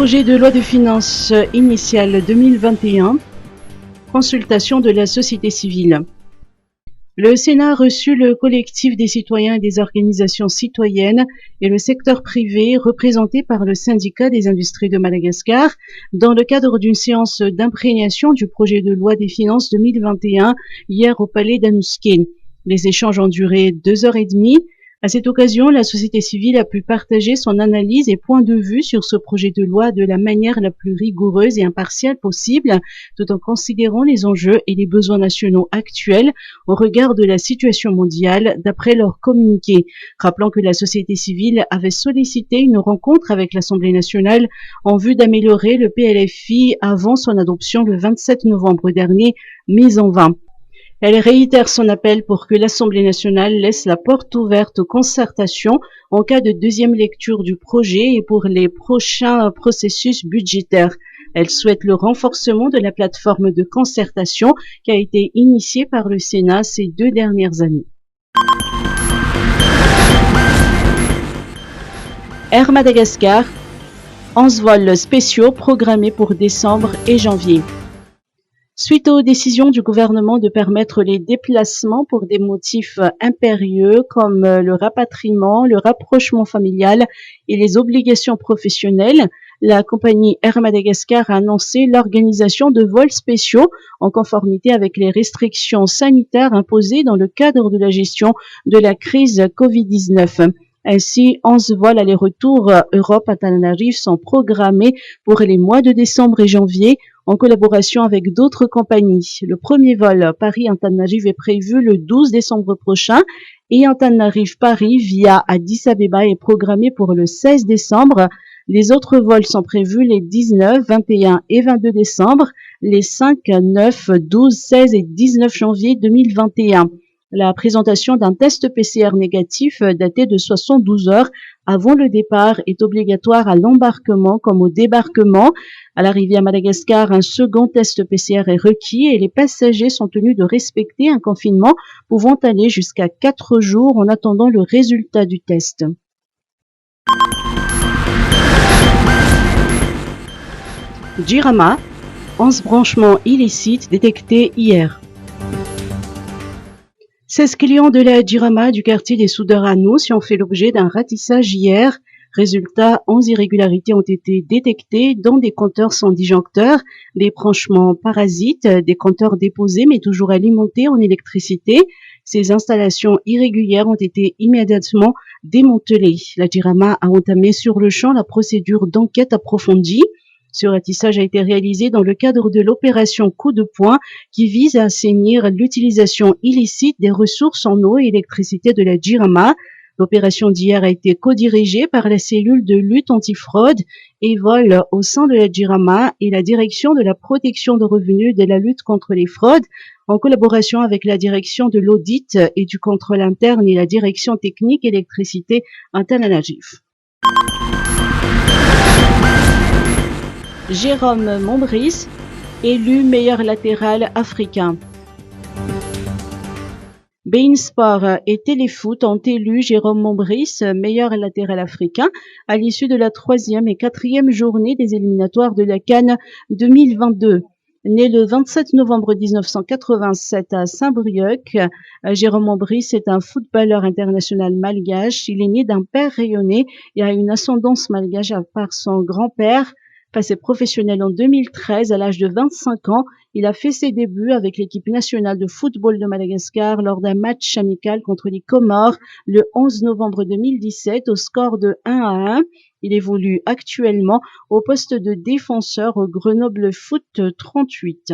projet de loi de finances initiale 2021, consultation de la société civile. Le Sénat a reçu le collectif des citoyens et des organisations citoyennes et le secteur privé représenté par le syndicat des industries de Madagascar dans le cadre d'une séance d'imprégnation du projet de loi des finances 2021 hier au palais d'Anouskene. Les échanges ont duré 2h30. À cette occasion, la société civile a pu partager son analyse et point de vue sur ce projet de loi de la manière la plus rigoureuse et impartiale possible, tout en considérant les enjeux et les besoins nationaux actuels au regard de la situation mondiale, d'après leur communiqué. Rappelant que la société civile avait sollicité une rencontre avec l'Assemblée nationale en vue d'améliorer le PLFI avant son adoption le 27 novembre dernier, mise en vain. Elle réitère son appel pour que l'Assemblée nationale laisse la porte ouverte aux concertations en cas de deuxième lecture du projet et pour les prochains processus budgétaires. Elle souhaite le renforcement de la plateforme de concertation qui a été initiée par le Sénat ces 2 dernières années. Air Madagascar, 11 vols spéciaux programmés pour décembre et janvier. Suite aux décisions du gouvernement de permettre les déplacements pour des motifs impérieux comme le rapatriement, le rapprochement familial et les obligations professionnelles, la compagnie Air Madagascar a annoncé l'organisation de vols spéciaux en conformité avec les restrictions sanitaires imposées dans le cadre de la gestion de la crise Covid-19. Ainsi, 11 vols aller-retour Europe-Antananarive sont programmés pour les mois de décembre et janvier en collaboration avec d'autres compagnies. Le premier vol Paris-Antananarive est prévu le 12 décembre prochain et Antananarive-Paris via Addis Abeba est programmé pour le 16 décembre. Les autres vols sont prévus les 19, 21 et 22 décembre, les 5, 9, 12, 16 et 19 janvier 2021. La présentation d'un test PCR négatif daté de 72 heures avant le départ est obligatoire à l'embarquement comme au débarquement. À l'arrivée à Madagascar, un second test PCR est requis et les passagers sont tenus de respecter un confinement pouvant aller jusqu'à 4 jours en attendant le résultat du test. Jirama, 11 branchements illicites détectés hier. 16 clients de la Jirama du quartier des Soudeurs à Nous ont fait l'objet d'un ratissage hier. Résultat, 11 irrégularités ont été détectées, dont des compteurs sans disjoncteur, des branchements parasites, des compteurs déposés mais toujours alimentés en électricité. Ces installations irrégulières ont été immédiatement démantelées. La Jirama a entamé sur le champ la procédure d'enquête approfondie. Ce ratissage a été réalisé dans le cadre de l'opération Coup de poing qui vise à assainir l'utilisation illicite des ressources en eau et électricité de la Jirama. L'opération d'hier a été co-dirigée par la cellule de lutte antifraude et vol au sein de la Jirama et la direction de la protection de revenus de la lutte contre les fraudes en collaboration avec la direction de l'audit et du contrôle interne et la direction technique électricité Antananarive. Jérôme Mombris, élu meilleur latéral africain. Bein Sport et Téléfoot ont élu Jérôme Mombris meilleur latéral africain à l'issue de la 3e et 4e journée des éliminatoires de la CAN 2022. Né le 27 novembre 1987 à Saint-Brieuc, Jérôme Mombris est un footballeur international malgache. Il est né d'un père rayonné et a une ascendance malgache par son grand-père. Passé professionnel en 2013, à l'âge de 25 ans, il a fait ses débuts avec l'équipe nationale de football de Madagascar lors d'un match amical contre les Comores le 11 novembre 2017 au score de 1-1. Il évolue actuellement au poste de défenseur au Grenoble Foot 38.